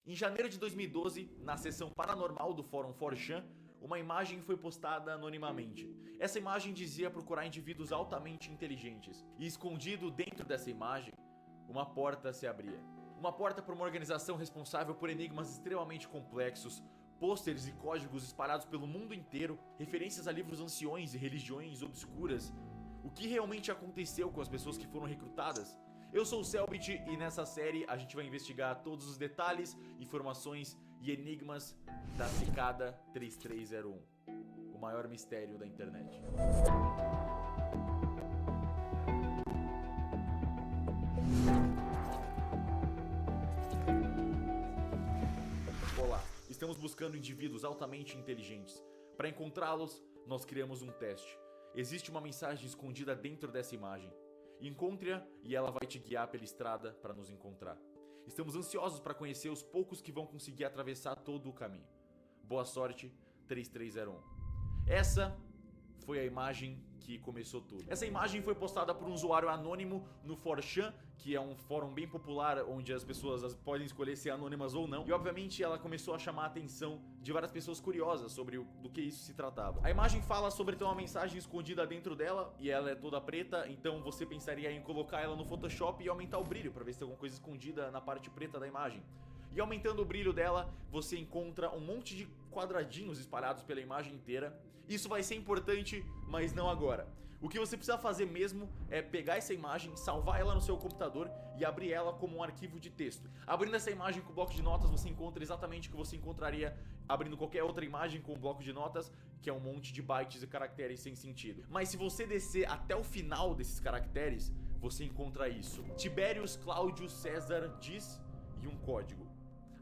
Em janeiro de 2012, na seção paranormal do fórum 4chan, uma imagem foi postada anonimamente. Essa imagem dizia procurar indivíduos altamente inteligentes, e escondido dentro dessa imagem, uma porta se abria. Uma porta para uma organização responsável por enigmas extremamente complexos, pôsteres e códigos espalhados pelo mundo inteiro, referências a livros anciões e religiões obscuras. O que realmente aconteceu com as pessoas que foram recrutadas? Eu sou o Selbit e nessa série a gente vai investigar todos os detalhes, informações e enigmas da Cicada 3301, o maior mistério da internet. Olá, estamos buscando indivíduos altamente inteligentes. Para encontrá-los, nós criamos um teste. Existe uma mensagem escondida dentro dessa imagem. Encontre-a e ela vai te guiar pela estrada para nos encontrar. Estamos ansiosos para conhecer os poucos que vão conseguir atravessar todo o caminho. Boa sorte, 3301. Essa foi a imagem que começou tudo. Essa imagem foi postada por um usuário anônimo no 4chan, que é um fórum bem popular onde as pessoas podem escolher ser anônimas ou não. E obviamente ela começou a chamar a atenção de várias pessoas curiosas sobre do que isso se tratava. A imagem fala sobre ter uma mensagem escondida dentro dela e ela é toda preta, então você pensaria em colocar ela no Photoshop e aumentar o brilho para ver se tem alguma coisa escondida na parte preta da imagem. E aumentando o brilho dela, você encontra um monte de quadradinhos espalhados pela imagem inteira. Isso vai ser importante, mas não agora. O que você precisa fazer mesmo é pegar essa imagem, salvar ela no seu computador e abrir ela como um arquivo de texto. Abrindo essa imagem com o bloco de notas, você encontra exatamente o que você encontraria abrindo qualquer outra imagem com um bloco de notas, que é um monte de bytes e caracteres sem sentido. Mas se você descer até o final desses caracteres, você encontra isso: Tiberius Cláudio César diz e um código.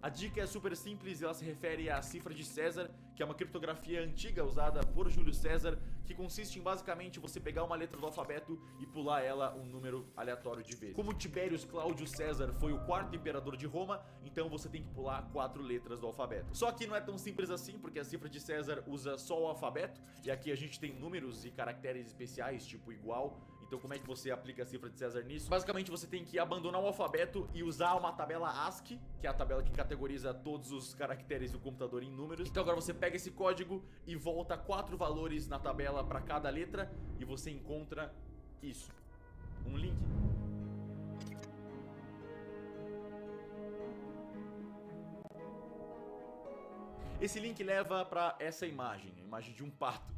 A dica é super simples e ela se refere à cifra de César, que é uma criptografia antiga usada por Júlio César, que consiste em basicamente você pegar uma letra do alfabeto e pular ela um número aleatório de vezes. Como Tiberius Cláudio César foi o quarto imperador de Roma, então você tem que pular 4 letras do alfabeto. Só que não é tão simples assim, porque a cifra de César usa só o alfabeto, e aqui a gente tem números e caracteres especiais, tipo igual. Então como é que você aplica a cifra de César nisso? Basicamente você tem que abandonar o alfabeto e usar uma tabela ASCII, que é a tabela que categoriza todos os caracteres do computador em números. Então agora você pega esse código e volta 4 valores na tabela para cada letra e você encontra isso, um link. Esse link leva para essa imagem, a imagem de um pato.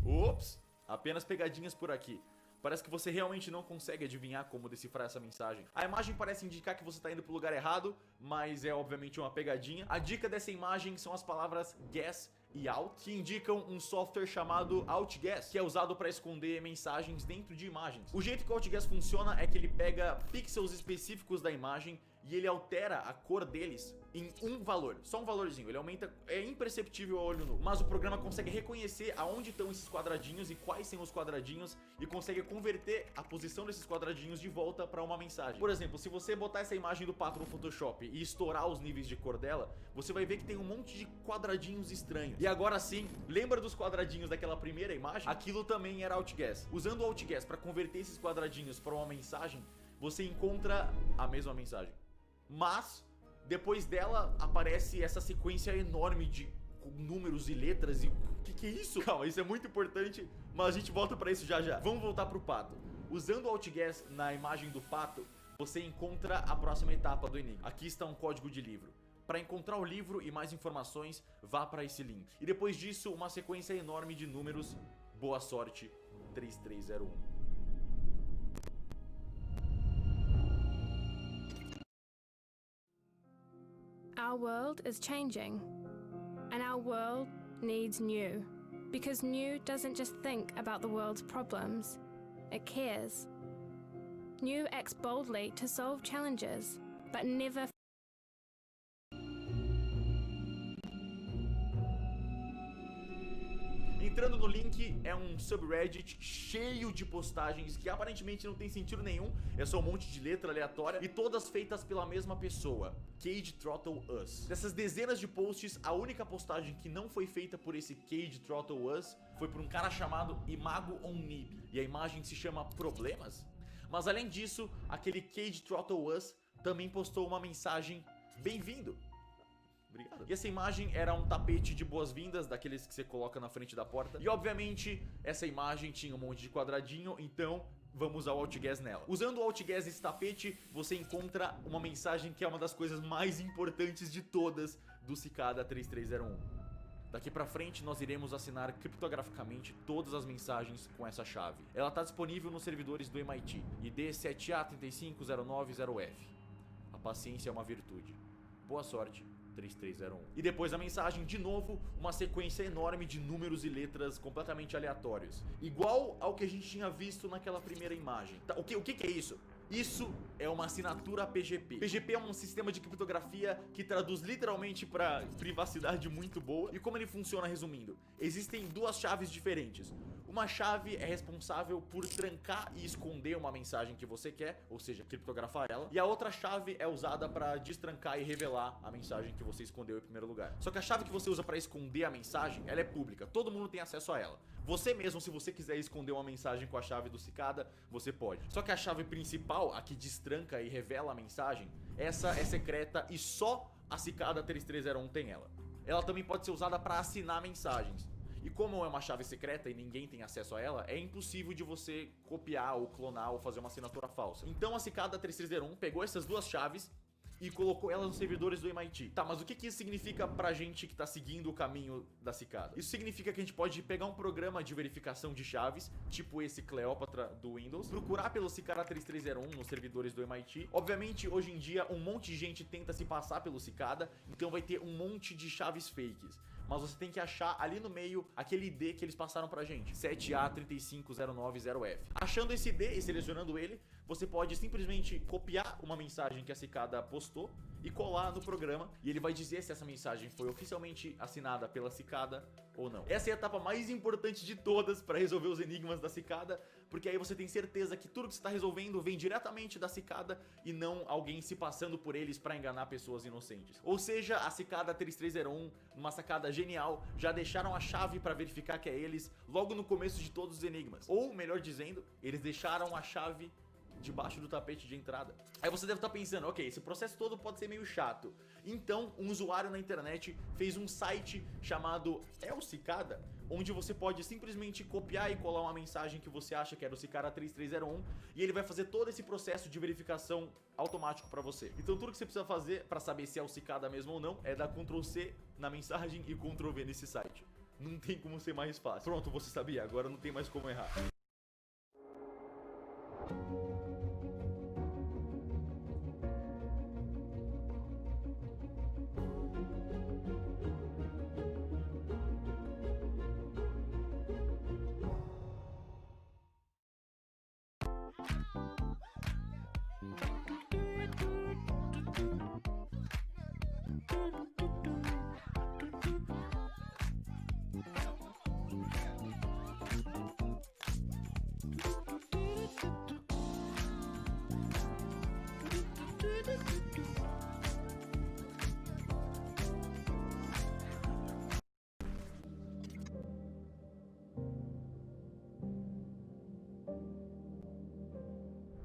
Ops, apenas pegadinhas por aqui. Parece que você realmente não consegue adivinhar como decifrar essa mensagem. A imagem parece indicar que você está indo para o lugar errado, mas é obviamente uma pegadinha. A dica dessa imagem são as palavras guess e out, que indicam um software chamado OutGuess, que é usado para esconder mensagens dentro de imagens. O jeito que o OutGuess funciona é que ele pega pixels específicos da imagem e ele altera a cor deles em um valor, só um valorzinho. Ele aumenta, é imperceptível a olho nu, mas o programa consegue reconhecer aonde estão esses quadradinhos e quais são os quadradinhos e consegue converter a posição desses quadradinhos de volta para uma mensagem. Por exemplo, se você botar essa imagem do pato no Photoshop e estourar os níveis de cor dela, você vai ver que tem um monte de quadradinhos estranhos. E agora sim, lembra dos quadradinhos daquela primeira imagem? Aquilo também era OutGuess. Usando o OutGuess para converter esses quadradinhos para uma mensagem, você encontra a mesma mensagem. Mas depois dela aparece essa sequência enorme de números e letras e o que é isso? Calma, isso é muito importante, mas a gente volta pra isso já já. Vamos voltar pro pato. Usando o OutGuess na imagem do pato, você encontra a próxima etapa do enigma. Aqui está um código de livro. Para encontrar o livro e mais informações, vá para esse link. E depois disso, uma sequência enorme de números. Boa sorte, 3301. Our world is changing, and our world needs new, because new doesn't just think about the world's problems, it cares. New acts boldly to solve challenges, but never Entrando no link é um subreddit cheio de postagens que aparentemente não tem sentido nenhum, é só um monte de letra aleatória e todas feitas pela mesma pessoa, Cage Throttle Us. Dessas dezenas de posts, a única postagem que não foi feita por esse Cage Throttle Us foi por um cara chamado Imago Onib, e a imagem se chama Problemas? Mas além disso, aquele Cage Throttle Us também postou uma mensagem: bem-vindo! obrigado. E essa imagem era um tapete de boas-vindas, daqueles que você coloca na frente da porta. E obviamente, essa imagem tinha um monte de quadradinho, então vamos usar o AltGas nela. Usando o AltGas nesse tapete, você encontra uma mensagem que é uma das coisas mais importantes de todas do Cicada 3301. Daqui pra frente nós iremos assinar criptograficamente todas as mensagens com essa chave. Ela está disponível nos servidores do MIT, ID 7A35090F. A paciência é uma virtude. Boa sorte, 3301. E depois da mensagem, de novo, uma sequência enorme de números e letras completamente aleatórios. Igual ao que a gente tinha visto naquela primeira imagem. Tá, o que é isso? Isso é uma assinatura PGP. PGP é um sistema de criptografia que traduz literalmente para privacidade muito boa. E como ele funciona, resumindo, existem duas chaves diferentes. Uma chave é responsável por trancar e esconder uma mensagem que você quer, ou seja, criptografar ela. E a outra chave é usada para destrancar e revelar a mensagem que você escondeu em primeiro lugar. Só que a chave que você usa para esconder a mensagem, ela é pública. Todo mundo tem acesso a ela. Você mesmo, se você quiser esconder uma mensagem com a chave do Cicada, você pode. Só que a chave principal, a que destranca e revela a mensagem, essa é secreta e só a Cicada 3301 tem ela. Ela também pode ser usada para assinar mensagens. E como é uma chave secreta e ninguém tem acesso a ela, é impossível de você copiar ou clonar ou fazer uma assinatura falsa. Então a Cicada 3301 pegou essas duas chaves e colocou elas nos servidores do MIT. Tá, mas o que isso significa pra gente que tá seguindo o caminho da Cicada? Isso significa que a gente pode pegar um programa de verificação de chaves, tipo esse Cleópatra do Windows, procurar pelo Cicada 3301 nos servidores do MIT. Obviamente, hoje em dia, um monte de gente tenta se passar pelo Cicada, então vai ter um monte de chaves fakes. Mas você tem que achar ali no meio aquele ID que eles passaram pra gente, 7A35090F. Achando esse ID e selecionando ele, você pode simplesmente copiar uma mensagem que a Cicada postou e colar no programa, e ele vai dizer se essa mensagem foi oficialmente assinada pela Cicada ou não. Essa é a etapa mais importante de todas para resolver os enigmas da Cicada, porque aí você tem certeza que tudo que você está resolvendo vem diretamente da Cicada e não alguém se passando por eles para enganar pessoas inocentes. Ou seja, a Cicada 3301, numa sacada genial, já deixaram a chave para verificar que é eles logo no começo de todos os enigmas. Ou, melhor dizendo, eles deixaram a chave debaixo do tapete de entrada. Aí você deve estar pensando, ok, esse processo todo pode ser meio chato. Então, um usuário na internet fez um site chamado El Cicada, onde você pode simplesmente copiar e colar uma mensagem que você acha que é do Cicada 3301 e ele vai fazer todo esse processo de verificação automático para você. Então tudo que você precisa fazer para saber se é o Cicada mesmo ou não é dar Ctrl+C na mensagem e Ctrl+V nesse site. Não tem como ser mais fácil. Pronto, você sabia, agora não tem mais como errar.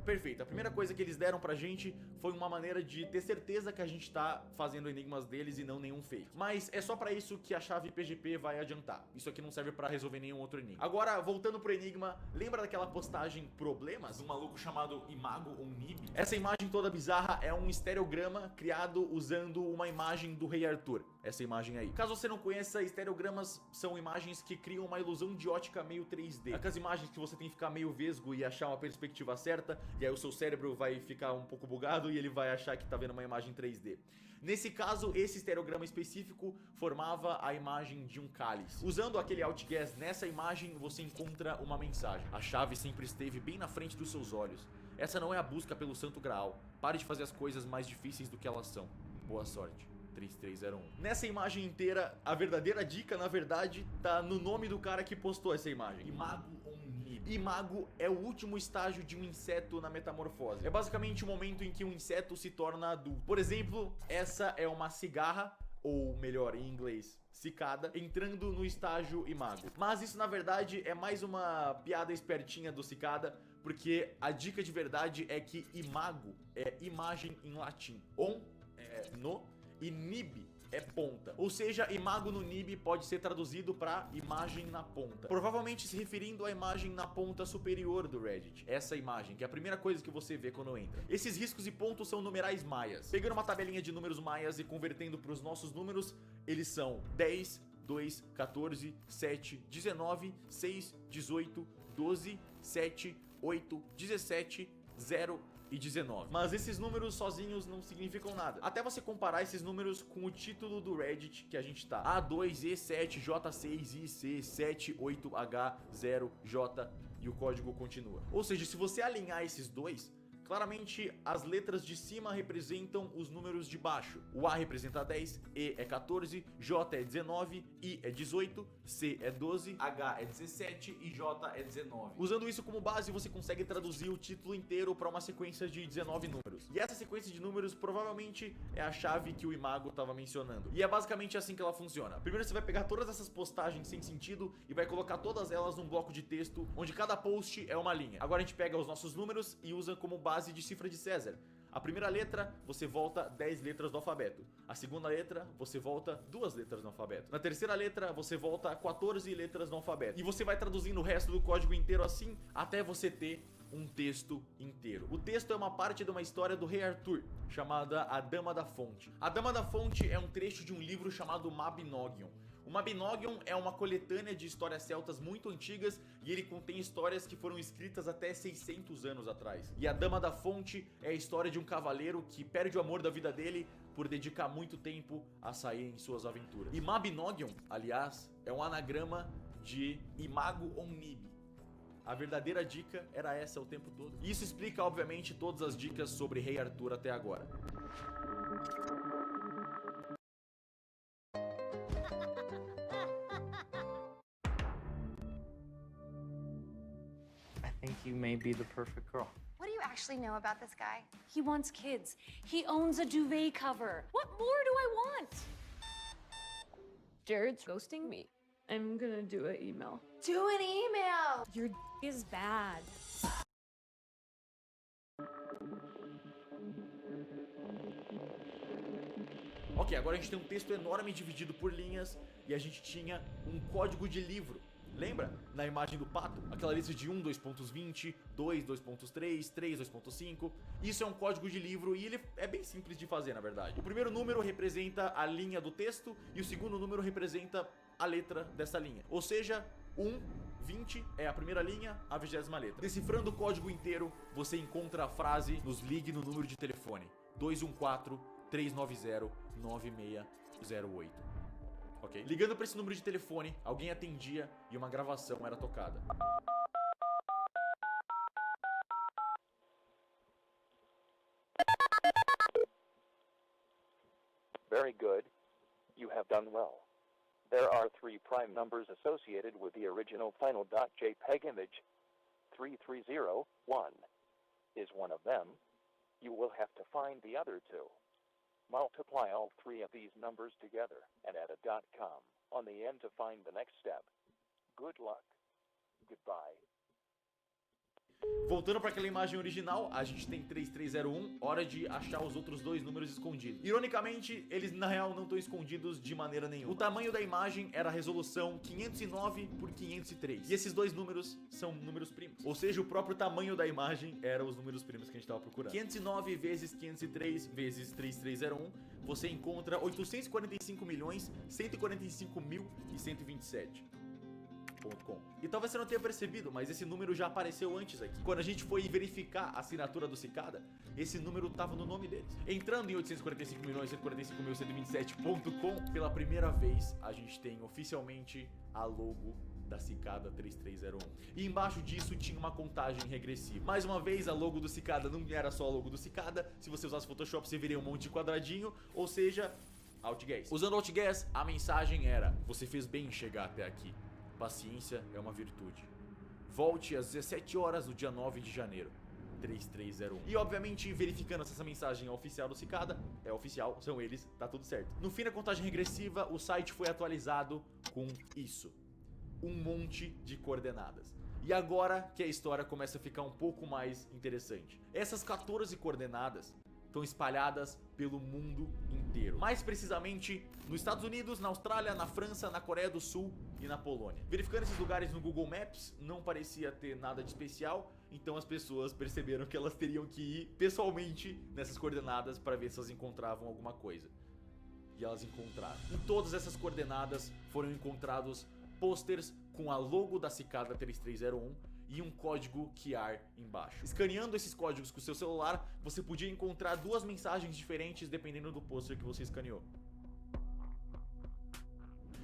Perfeito, a primeira coisa que eles deram pra gente foi uma maneira de ter certeza que a gente tá fazendo enigmas deles e não nenhum fake. Mas é só pra isso que a chave PGP vai adiantar. Isso aqui não serve pra resolver nenhum outro enigma. Agora, voltando pro enigma, lembra daquela postagem Problemas? Um maluco chamado Imago ou Nib? Essa imagem toda bizarra é um estereograma criado usando uma imagem do Rei Arthur. Essa imagem aí. Caso você não conheça, estereogramas são imagens que criam uma ilusão de ótica meio 3D. Aquelas imagens que você tem que ficar meio vesgo e achar uma perspectiva certa, e aí o seu cérebro vai ficar um pouco bugado e ele vai achar que tá vendo uma imagem 3D. Nesse caso, esse estereograma específico formava a imagem de um cálice. Usando aquele AltGas nessa imagem, você encontra uma mensagem. A chave sempre esteve bem na frente dos seus olhos. Essa não é a busca pelo Santo Graal. Pare de fazer as coisas mais difíceis do que elas são. Boa sorte. 3301. Nessa imagem inteira, a verdadeira dica, na verdade, tá no nome do cara que postou essa imagem. Imago ou Nib. Imago é o último estágio de um inseto na metamorfose. É basicamente o momento em que um inseto se torna adulto. Por exemplo, essa é uma cigarra, ou melhor, em inglês, cicada, entrando no estágio Imago. Mas isso, na verdade, é mais uma piada espertinha do Cicada, porque a dica de verdade é que Imago é imagem em latim. On é no, e Nib é ponta. Ou seja, imago no Nib pode ser traduzido para imagem na ponta. Provavelmente se referindo à imagem na ponta superior do Reddit. Essa imagem, que é a primeira coisa que você vê quando entra. Esses riscos e pontos são numerais maias. Pegando uma tabelinha de números maias e convertendo para os nossos números, eles são 10, 2, 14, 7, 19, 6, 18, 12, 7, 8, 17, 0 e 19. Mas esses números sozinhos não significam nada. Até você comparar esses números com o título do Reddit que a gente tá. A2E7J6I-C78H0J e o código continua. Ou seja, se você alinhar esses dois, claramente as letras de cima representam os números de baixo. O A representa 10, E é 14, J é 19, I é 18, C é 12, H é 17 e J é 19. Usando isso como base, você consegue traduzir o título inteiro para uma sequência de 19 números. E essa sequência de números provavelmente é a chave que o Imago estava mencionando. E é basicamente assim que ela funciona. Primeiro você vai pegar todas essas postagens sem sentido e vai colocar todas elas num bloco de texto, onde cada post é uma linha. Agora a gente pega os nossos números e usa como base de cifra de César. A primeira letra, você volta 10 letras do alfabeto. A segunda letra, você volta 2 letras no alfabeto. Na terceira letra, você volta 14 letras no alfabeto. E você vai traduzindo o resto do código inteiro assim, até você ter um texto inteiro. O texto é uma parte de uma história do rei Arthur, chamada A Dama da Fonte. A Dama da Fonte é um trecho de um livro chamado Mabinogion. O Mabinogion é uma coletânea de histórias celtas muito antigas e ele contém histórias que foram escritas até 600 anos atrás. E a Dama da Fonte é a história de um cavaleiro que perde o amor da vida dele por dedicar muito tempo a sair em suas aventuras. E Mabinogion, aliás, é um anagrama de Imago on Nib. A verdadeira dica era essa o tempo todo. E isso explica, obviamente, todas as dicas sobre Rei Arthur até agora. I think you may be the perfect girl. What do you actually know about this guy? He wants kids. He owns a duvet cover. What more do I want? Jared's ghosting me. I'm gonna do an email. Do an email! Your is bad. Ok, agora a gente tem um texto enorme dividido por linhas e a gente tinha um código de livro. Lembra? Na imagem do pato, aquela lista de 1, 2.20, 2, 2.3, 3, 2.5. Isso é um código de livro e ele é bem simples de fazer, na verdade. O primeiro número representa a linha do texto e o segundo número representa a letra dessa linha. Ou seja, 1, 20 é a primeira linha, a 20ª letra. Decifrando o código inteiro, você encontra a frase "nos ligue no número de telefone 214-390-9608". Ok? Ligando para esse número de telefone, alguém atendia e uma gravação era tocada. Very good. You have done well. There are 3 prime numbers associated with the original final .jpeg image. 3301 is one of them. You will have to find the other 2. Multiply all 3 of these numbers together and add a .com on the end to find the next step. Good luck. Goodbye. Voltando para aquela imagem original, a gente tem 3301, hora de achar os outros 2 números escondidos. Ironicamente, eles na real não estão escondidos de maneira nenhuma. O tamanho da imagem era a resolução 509 por 503. E esses 2 números são números primos. Ou seja, o próprio tamanho da imagem era os números primos que a gente estava procurando. 509 vezes 503 vezes 3301, você encontra 845.145.127. E talvez você não tenha percebido, mas esse número já apareceu antes aqui. Quando a gente foi verificar a assinatura do Cicada, esse número estava no nome deles. Entrando em 845.145.127.com, pela primeira vez a gente tem oficialmente a logo da Cicada 3301. E embaixo disso tinha uma contagem regressiva. Mais uma vez, a logo do Cicada não era só a logo do Cicada. Se você usasse Photoshop, você veria um monte de quadradinho, ou seja, Outgas. Usando Outgas, a mensagem era: você fez bem em chegar até aqui. Paciência é uma virtude. Volte às 17 horas do dia 9 de janeiro. 3301. E obviamente, verificando se essa mensagem é oficial do Cicada, é oficial, são eles, tá tudo certo. No fim da contagem regressiva, o site foi atualizado com isso: um monte de coordenadas. E agora que a história começa a ficar um pouco mais interessante. Essas 14 coordenadas estão espalhadas pelo mundo inteiro. Mais precisamente nos Estados Unidos, na Austrália, na França, na Coreia do Sul e na Polônia. Verificando esses lugares no Google Maps, não parecia ter nada de especial, então as pessoas perceberam que elas teriam que ir pessoalmente nessas coordenadas para ver se elas encontravam alguma coisa. E elas encontraram. Em todas essas coordenadas foram encontrados posters com a logo da Cicada 3301 e um código QR embaixo. Escaneando esses códigos com o seu celular, você podia encontrar duas mensagens diferentes dependendo do pôster que você escaneou.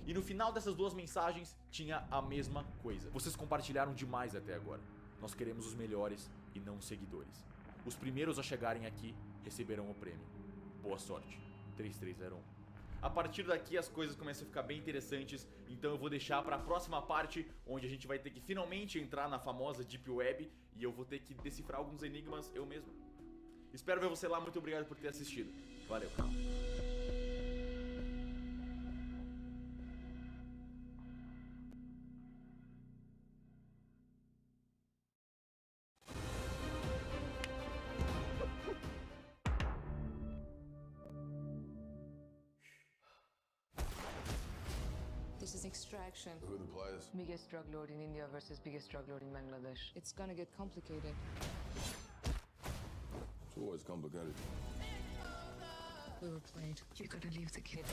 E no final dessas duas mensagens tinha a mesma coisa. Vocês compartilharam demais até agora. Nós queremos os melhores e não os seguidores. Os primeiros a chegarem aqui receberão o prêmio. Boa sorte, 3301. A partir daqui as coisas começam a ficar bem interessantes, então eu vou deixar para a próxima parte, onde a gente vai ter que finalmente entrar na famosa Deep Web e eu vou ter que decifrar alguns enigmas eu mesmo. Espero ver você lá, muito obrigado por ter assistido. Valeu. This is Extraction. Who are the players? Biggest drug lord in India versus biggest drug lord in Bangladesh. It's gonna get complicated. It's always complicated. We were played. You gotta leave the kid.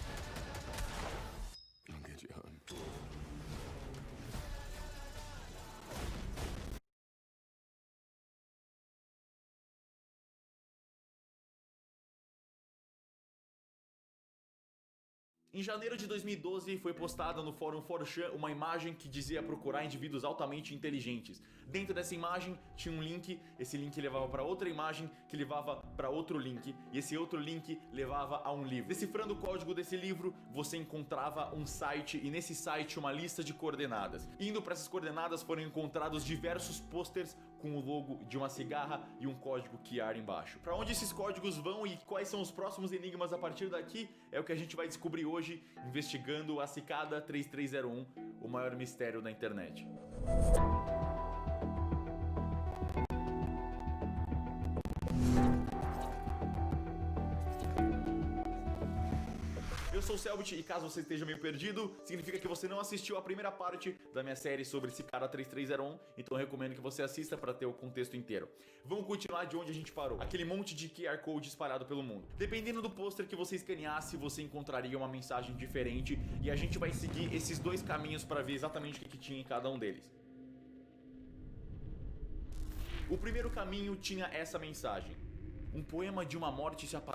I'll get you home. Em janeiro de 2012 foi postada no fórum 4chan uma imagem que dizia procurar indivíduos altamente inteligentes. Dentro dessa imagem tinha um link, esse link levava para outra imagem que levava para outro link e esse outro link levava a um livro. Decifrando o código desse livro, você encontrava um site e nesse site uma lista de coordenadas. Indo para essas coordenadas foram encontrados diversos posters com o logo de uma cigarra e um código QR embaixo. Para onde esses códigos vão e quais são os próximos enigmas a partir daqui é o que a gente vai descobrir hoje, investigando a Cicada 3301, o maior mistério da internet. Eu sou o Selbit e caso você esteja meio perdido, significa que você não assistiu a primeira parte da minha série sobre Cicada 3301, então eu recomendo que você assista para ter o contexto inteiro. Vamos continuar de onde a gente parou, aquele monte de QR Code espalhado pelo mundo. Dependendo do pôster que você escaneasse, você encontraria uma mensagem diferente e a gente vai seguir esses dois caminhos para ver exatamente o que tinha em cada um deles. O primeiro caminho tinha essa mensagem: um poema de uma morte se apagou.